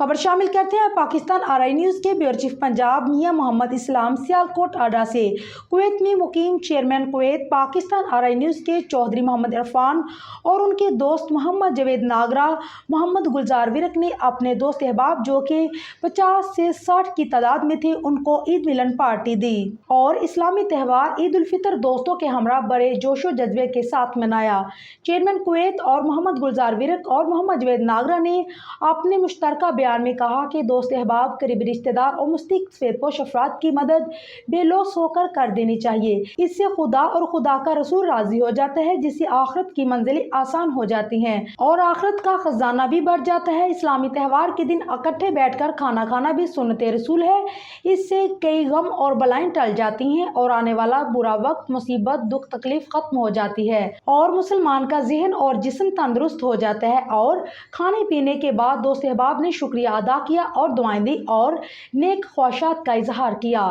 खबर शामिल करते हैं पाकिस्तान RI न्यूज़ के ब्यूरो चीफ पंजाब मियां मोहम्मद इस्लाम सियालकोट अड्डा से। कुवैत में मुकीम chairman Kuwait Pakistan RI news के चौधरी मोहम्मद इरफान और उनके दोस्त मोहम्मद जवेद नागरा मोहम्मद गुलजार विरक ने अपने दोस्त अहबाब जो कि 50 से 60 की तादाद में थे उनको ईद मिलन पार्टी दी और इस्लामी त्यौहार ईद उल फितर दोस्तों के हमरा बड़े जोशो जज्बे के साथ मनाया। चेयरमैन कुवैत और मोहम्मद गुलजार विरक और मोहम्मद जवेद नागरा ने अपने मुश्तरका बयान में कहा कि दोस्त अहबाब, करीबी रिश्तेदार और मुस्तक सफेदपोश अफराद की मदद बेलौस होकर कर देनी चाहिए। इससे खुदा और खुदा का रसूल राजी हो जाता है, जिससे आखिरत की मंजिलें आसान हो जाती हैं और आखिरत का खजाना भी बढ़ जाता है। इस्लामी त्यौहार के दिन इकट्ठे बैठकर खाना खाना भी सुन्नते रसूल है। इससे कई गम और बलाएं टल जाती हैं और आने वाला बुरा वक्त, मुसीबत, दुख, तकलीफ खत्म हो जाती है और मुसलमान का जहन और जिस्म तंदुरुस्त हो जाता है। और खाने पीने के बाद दोस्त अहबाब ने शुक्रिया अदा किया और दुआएं दी और नेक ख्वाहिशात का इजहार किया।